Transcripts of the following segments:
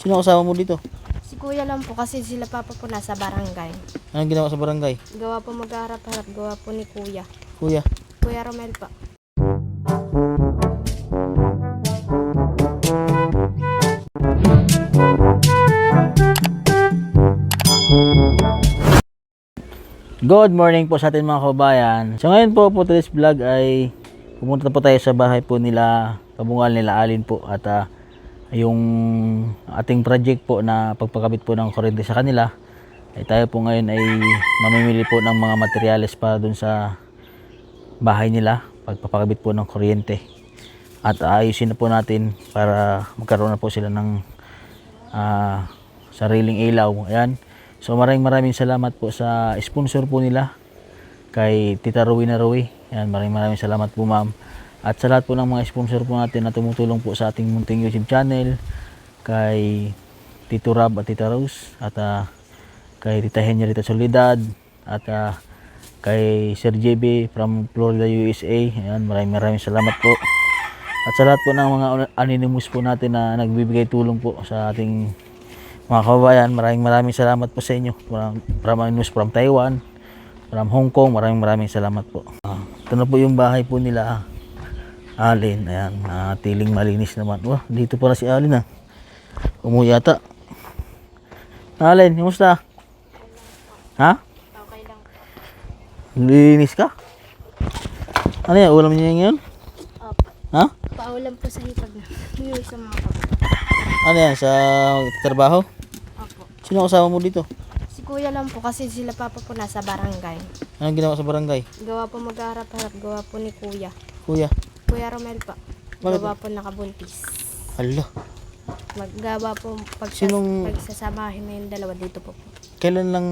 Sino kasama mo dito? Si kuya lang po kasi sila papa po nasa barangay. Anong ginawa sa barangay? Gawa po magharap-harap, gawa po ni kuya. Kuya. Kuya Romel pa. Good morning po sa ating mga kabayan. So ngayon po today's vlog ay pumunta po tayo sa bahay po nila, kabungal nila Alin po at yung ating project po na pagpakabit po ng kuryente sa kanila ay tayo po ngayon ay mamimili po ng mga materyales para dun sa bahay nila pagpapakabit po ng kuryente at ayusin na po natin para magkaroon na po sila ng sariling ilaw. Ayan. So maraming salamat po sa sponsor po nila kay Tita Rowena Rowe. Ayan, maraming salamat po ma'am. At sa lahat po ng mga sponsor po natin na tumutulong po sa ating munting YouTube channel, kay Tito Rab at Tita Rose, at kay Tita Henrietta Soledad, at kay Sir JB from Florida, USA. Ayan, maraming salamat po. At sa lahat po ng mga anonymous po natin na nagbibigay tulong po sa ating mga kababayan, maraming salamat po sa inyo. From anonymous from Taiwan, from Hong Kong, maraming salamat po. Ito na po yung bahay po nila Alin. Ayan, tiling malinis naman. Wah, dito pala si Alin umuwi yata. Alin, kumusta? Ha? Okay lang po. Linis ka? Ano yan, ulam niya ngayon? Opo. Ha? Paulam po sa hipag na. Yung sa mga kapatid. Ano yan, sa trabaho? Opo. Sino kasama mo dito? Si kuya lang po kasi sila papa po nasa barangay. Anong ginawa sa barangay? Gawa po magharap-harap, gawa po ni kuya. Kuya. Kuya Romel pa. Bakit? Gawa po nakabuntis. Hala, Maggawa po Sinong- pagsasamahin na yung dalawa dito po. kailan lang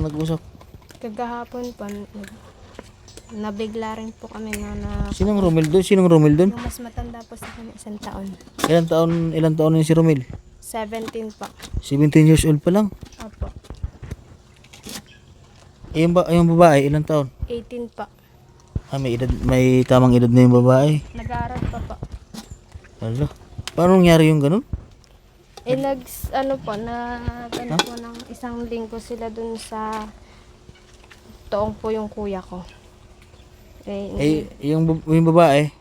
nag-usap? Kagahapon po, nabigla rin po kami na Sinong Romel doon? yung mas matanda po sa kanya, 1 taon. Ilang taon na si Romel? 17 pa. 17 years old pa lang. Opo. Yung babae, ilang taon? 18 pa. May tamang edad na yung babae. Nag-aaral pa pa. Hala, paano nangyari yung ganun? Na po ng isang linggo sila dun sa Toong po yung kuya ko. Yung babae,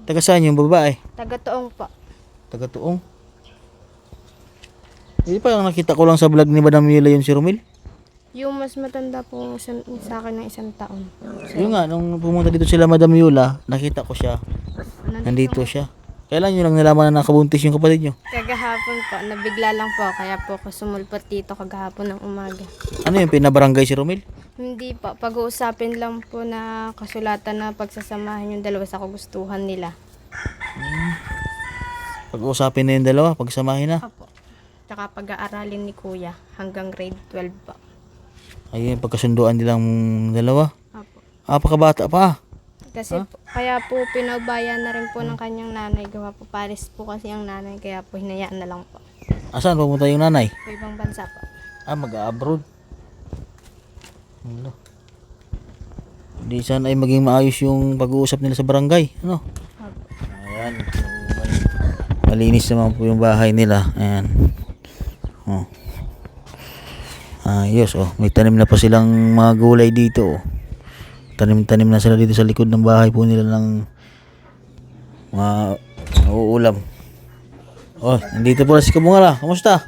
taga saan yung babae? Taga Toong pa. Taga Tuong. Parang nakita ko lang sa vlog ni Madam Yula yung si Romel. Yung mas matanda po sa akin ng 1 taon. Yung nga, nung pumunta dito sila Madam Yula, nakita ko siya. Nandito siya. Kailan nyo lang nalaman na nakabuntis yung kapatid nyo? Kagahapon po, nabigla lang po. Kaya po ako sumulpot dito kagahapon ng umaga. Ano yung pinabarangay si Romel? Hindi pa. Pag-uusapin lang po na kasulatan na pagsasamahan yung dalawa sa kagustuhan nila. Pag-usapin na yung dalawa, pagsamahin na. Apo. Tsaka pag-aaralin ni kuya hanggang grade 12 pa. Ayun, pagkasunduan nilang dalawa. Apo. Pakabata pa. Kasi kaya po pinaubayan na rin po ng kanyang nanay. Gawa po Paris po kasi ang nanay. Kaya po hinayaan na lang po. Asan pumunta yung nanay? Po ibang bansa po. Mag-abroad. Ano? Di sana ay maging maayos yung pag-uusap nila sa barangay. Ano? Apo. Ayan. Malinis naman po yung bahay nila. Ayan. Oh. Ayos. Oh. May tanim na pa silang mga gulay dito. Oh. Tanim na sila dito sa likod ng bahay po nila ng mga uulam. Oh, nandito po si Kabungala. Kamusta?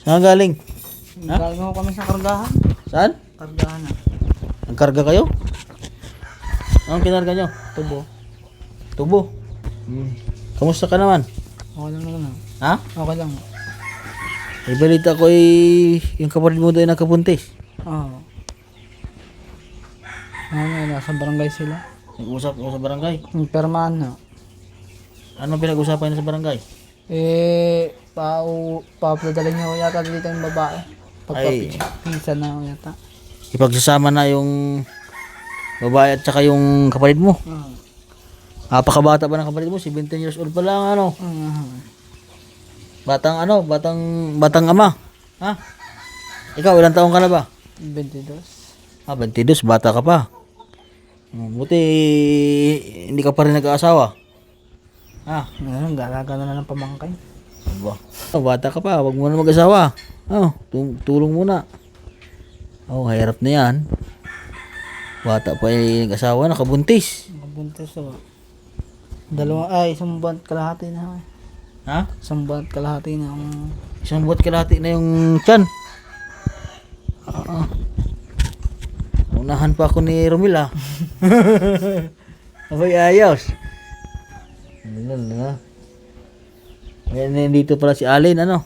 Saan galing? Galing ako kami sa kargahan. Saan? Kargahan na. Nagkarga kayo? Anong kinarga nyo? Tubo. Tubo. Kamusta ka naman? Okay lang naman. Ha? Okay lang. May balita ko yung kapatid mo doon ay nagkabuntis. Oo. Nasa barangay sila. Nag-usap ko sa barangay. Yung permaan na. Anong pinag-usapan nyo sa barangay? Papadala niya yata dito yung babae. Ay. Pagpapisa na yata. Ipagsasama na yung babae at saka yung kapatid mo. Oo. Napakabata pa ng kapatid mo, 17 years old pa lang, ano. Batang ama. Ha? Ikaw, ilang taong ka na ba? 22. 22, bata ka pa. Buti hindi ka pa rin nag-aasawa. Ha? Ngayon, galaga na ng pamangkin. Aba. Oh, bata ka pa, wag mo na mag-asawa. Oh, tulong muna. Oh, hirap na yan. Bata pa yung nag-asawa, nakabuntis. Mabuntis ako. Isang buwan at kalahati na. Ha? Isang buwan at kalahati na ang... Isang buwan kalahati na yung tiyan. Oo. Unahan pa ako ni Romil, ah. Abay, ayos. Ngayon, dito pala si Alin, ano?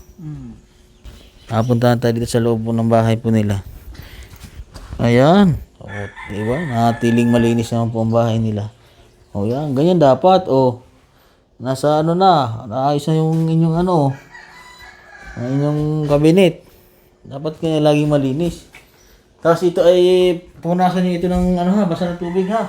Napuntahan tayo dito sa loob po ng bahay po nila. Ayan. O, diba? Natiling malinis naman po ang bahay nila. O, yan. Ganyan dapat. O, nasa ano na. Naayos na yung inyong ano. Ang inyong kabinet. Dapat kaya laging malinis. Tapos ito ay punasan niyo ito ng ano ha, basa ng tubig ha.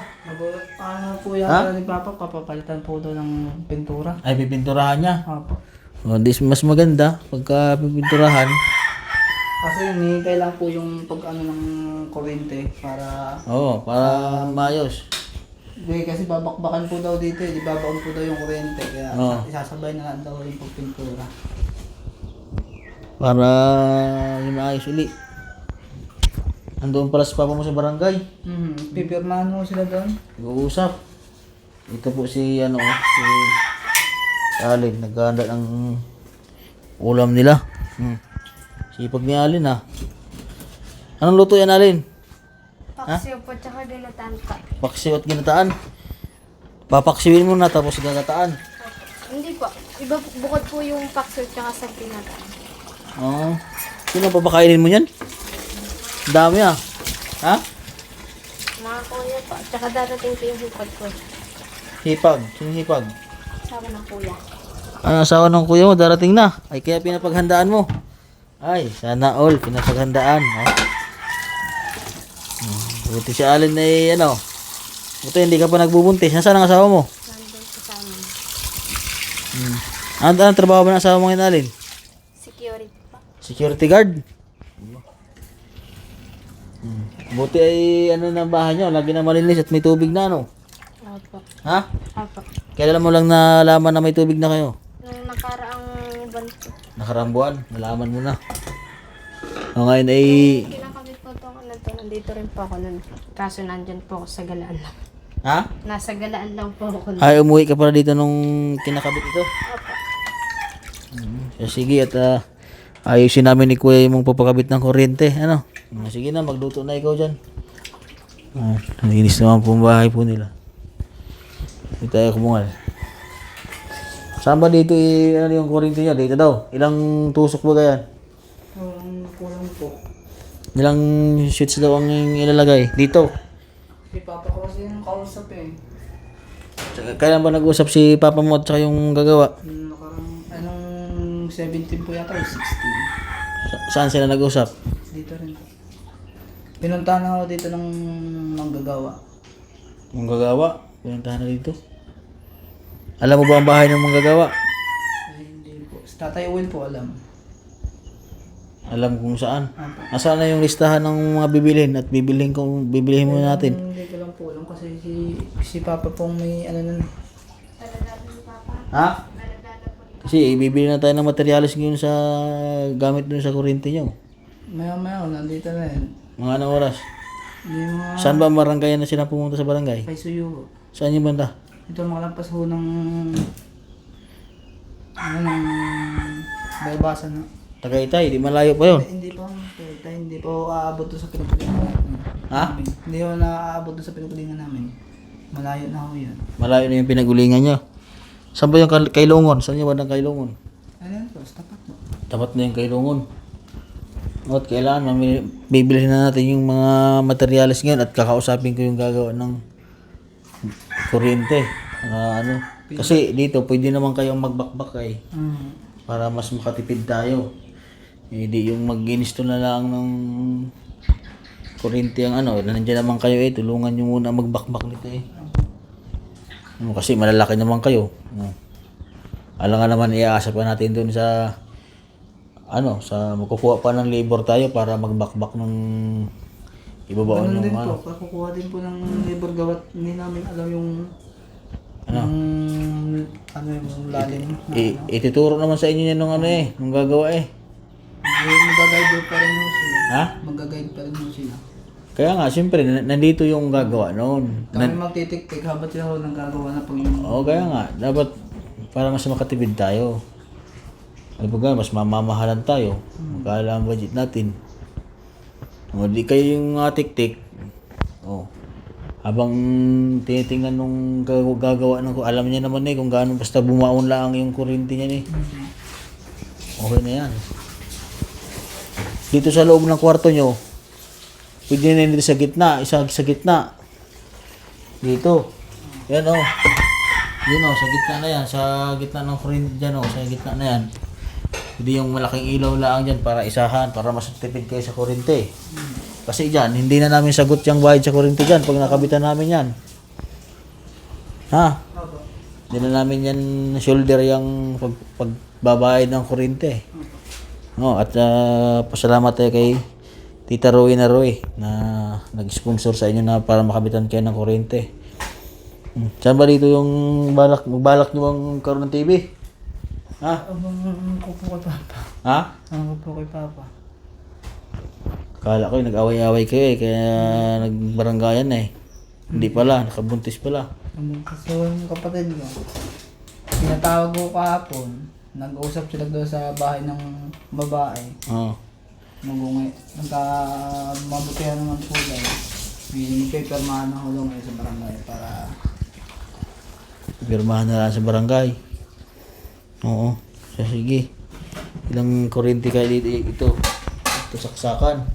Ano po yata ni Papa, papapalitan po doon ng pintura. Ay pipinturahan niya. Opo. O, mas maganda pagka pipinturahan. Kasi hinihintay lang po yung pag ano ng kuryente para... Oo, para maayos. Hindi, kasi babakbakan po daw dito eh. Di babaon po daw yung kuryente. Kaya Oo. isasabay na lang daw yung pagpintura. Para yung maayos uli. Andoon pala si papa mo sa barangay. Pipirmahan mo sila doon. Nag-uusap. Ito po si ano, si Alin, naghahanda ng ulam nila. Sipag ni Alin ha. Anong luto yan, Alin? Paksiw po, tsaka dinataan pa. Paksiw at ginataan. Papaksiwin mo na tapos gagataan. Hindi po. Iba bukod po yung paksiw tsaka sa dinataan. Oo. Sino papakainin mo yan? Dami ah. Ha? Mga kuya po. Tsaka darating po yung hipag ko. Hipag. Sino hipag? Sabi ng kuya. Ang asawa ng kuya mo darating na. Ay kaya pinapaghandaan mo. Ay, sana all pinapaghandaan. Ha? Buti si Alin ay ano. Buti hindi ka pa nagbubuntis. Nasaan ang asawa mo? Nandun po sa amin. Anong trabaho ba ng asawa mo ngayon, Alin? Security pa. Security guard. Buti ay ano na bahay nyo. Lagi na malinis at may tubig na ano. Opo. Ha? Opo. Kailan mo lang nalaman na may tubig na kayo? Nung nakaraang buwan po. Nakarambuan, nalaman mo na. O ngayon ay Kinakabit po ito ako nandito. Nandito rin po ako nun. Kaso nandyan po ako sa galaan lang. ha? Nasa galaan lang po ako nun. Ay umuwi ka pala dito nung kinakabit ito. Opo. So, sige at ayusin namin ni Kuya yung papakabit ng kuryente. Ano? Sige na, magluto na ikaw dyan. Nalinis naman po ang bahay po nila. Hindi tayo kumungal. Saan ba dito ano yung kuryente niya? Dito daw. Ilang tusok ba ganyan? Kulang po. Ilang switch daw ang ilalagay? Dito. Si Papa ko kasi yung kausap eh. Kailan ba nag-usap si Papa mo at saka yung gagawa? Anong 17 po yata o 16? Saan sila nag-usap? Dito rin. Pinuntahan na ako dito ng manggagawa. Yung gagawa? Pinuntahan na dito. Alam mo ba ang bahay ng manggagawa? Ay, hindi po. Si Tatay Will po alam. Alam kung saan. Opo. Nasaan na yung listahan ng mga bibilhin at bibilihin mo natin. Hindi ko lang po alam kasi si Papa pong may ano nun. Ha? Kasi bibili na tayo ng materialis ngayon sa gamit dun sa kuryente nyo. Maya nandito na yun. Mga anong oras? Yung mga Saan ba ang barangay na sila pumunta sa barangay? kay Suyo. Saan yung banda? Ito makalampas ho ng ano ng Baybasan na. Tagaytay, di malayo pa yun. Hindi po, hindi po aabot doon sa pinupulingan namin. Ha? Hindi po naaabot doon sa pinupulingan namin. Malayo na ho yun. Malayo na yung pinagulingan nyo. Saan ba yung Kailungon? Saan yung bandang Kailungon? Ano yun po, tapat po. Tapat na yung Kailungon. At kailangan bibilihin na natin yung mga materialis ngayon at kakausapin ko yung gagawa ng kuryente. Ano. Kasi dito pwede naman kayong magbakbak eh. Para mas makatipid tayo. Hindi yung mag-install na lang ng kuryente ang ano. Nandiyan naman kayo eh. Tulungan nyo muna magbakbak nito eh. Kasi malalaki naman kayo. Alam nga naman iaasa pa natin doon sa ano, sa magkukuha pa ng labor tayo para magbakbak ng ibabaon Ganun yung din ano. po, kakukuha din po ng labor gawat. Hindi namin alam yung Ano? yung yung lalim na Ituturo naman sa inyo yan nung nung gagawa Mag-guide pa rin mo sila. Ha? Mag-guide pa rin mo sila. Kaya nga, siyempre, nandito yung gagawa noon. Kami magtitik-tik habang sila nang gagawa na pag yung... Oo, kaya nga, dapat para mas makatipid tayo. Ay baga, mas mamamahalan tayo. Magkala ang budget natin. O, di kayo yung tik-tik. O, habang tinitingnan nung gagawa ng alam niya naman kung gaano basta bumaon lang yung kuryente niya Okay na yan. Dito sa loob ng kwarto nyo, pwede na dito sa gitna, isa sa gitna. Dito. Yan Yun sa gitna na yan, sa gitna ng kuryente dyan sa gitna na yan. Hindi yung malaking ilaw lang dyan para isahan, para mas tipid kayo sa kuryente. Kasi dyan, hindi na namin sagot yung bayad sa kuryente dyan pag nakabitan namin yan. Ha? Hindi na namin yan shoulder yung pagbabayad ng kuryente. At pasalamat tayo kay Tita Roy na nag-sponsor sa inyo na para makabitan kayo ng kuryente. Saan ba dito yung balak nyo bang karoon ng TV? Ha? Ang kupo kay Papa. Ha? Ang kupo kay Papa. Kala ko nag-away-away kayo kaya nagbaranggayan Hindi pala, nakabuntis pala. So, yung kapatid ko, pinatawag ko kahapon, nag-uusap sila doon sa bahay ng babae. Oo. Nagka-mabutihan naman po lang. May pirmahan ng hulong sa barangay para... Pirmahan na lang sa barangay. Oo. So, sige. Ilang kuryente kayo dito? Ito saksakan.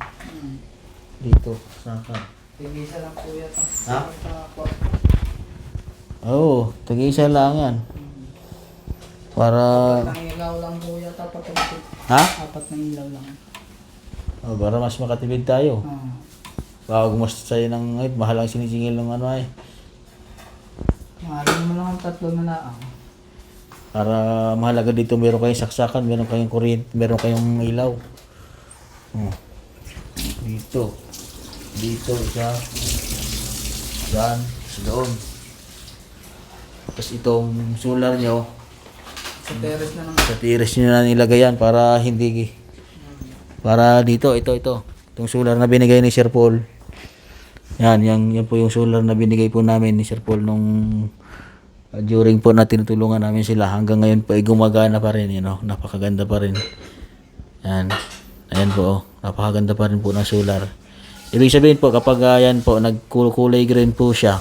Dito, saksakan. Tigisa lang po yata. Ha? Oo, tag-isa lang yan. Para... Apat ng ilaw lang po yata patapos. Ha? Apat ng ilaw lang. Para mas makatipid tayo. Ah. Baka gumastos tayo ng mahal ang sinisingil ng Mahalin mo lang ang tatlo na laang. Para mahalaga dito meron kayong saksakan, meron kayong kuryente, meron kayong ilaw. Dito. Dito siya. Yan. Doon. Tapos itong solar nyo, Sa terrace na lang. sa tiris nyo na nilagay yan para hindi... Para dito, ito. Itong solar na binigay ni Sir Paul. Yan po yung solar na binigay po namin ni Sir Paul nung during po na tinutulungan namin sila. Hanggang ngayon po ay gumagana pa rin, napakaganda pa rin. Yan. Ayan po, napakaganda pa rin po ng solar. Ibig sabihin po, kapag yan po, nagkulay green po siya,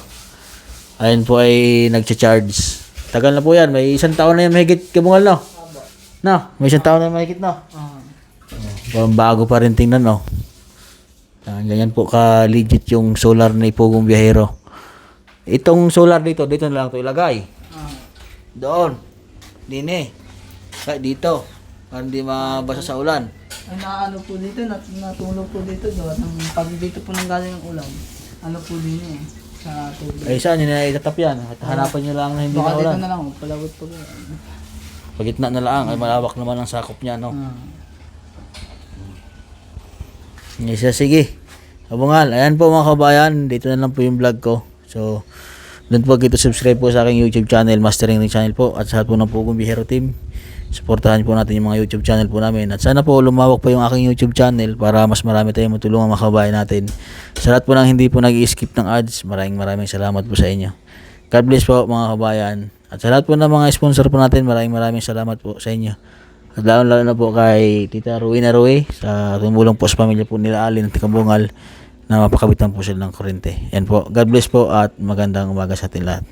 ayan po ay nagcha-charge. Tagal na po yan, may isang taon na yan mahigit kabungal, no? No, may isang taon na mahigit, no? Bago pa rin tingnan, no? Ganyan po ka-legit yung solar ni Pugong Biyahero. Itong solar dito na lang ito ilagay. Doon. Dini. Dito. Para hindi mabasa sa ulan. Ay naano po dito, natulog po dito doon. Pag dito po nang galing ang ulan, ano po din sa tubig. Ay saan yun na itatap yan? At hanapan nyo lang na hindi Baka na dito ulan. na lang, palawit po. Pagitna na lang, ay malawak naman ang sakop niya, no? Sige. Abungal. Ayan po mga kabayan, dito na lang po yung vlog ko. So, don't forget to subscribe po sa aking YouTube channel, Mastering Ring Channel po. At sa lahat po ng Pugong Biyahero team, supportahan po natin yung mga YouTube channel po namin. At sana po lumawak po yung aking YouTube channel para mas marami tayong matulungan mga kabayan natin. Sa lahat po ng hindi po nag-i-skip ng ads, maraming salamat po sa inyo. God bless po mga kabayan. At sa lahat po ng mga sponsor po natin, maraming salamat po sa inyo. At lalo na po kay Tita Roy na sa tumulong po sa pamilya po nila Alin at Kabungal na mapakabitan po sila ng kuryente. Yan po. God bless po at magandang umaga sa atin lahat.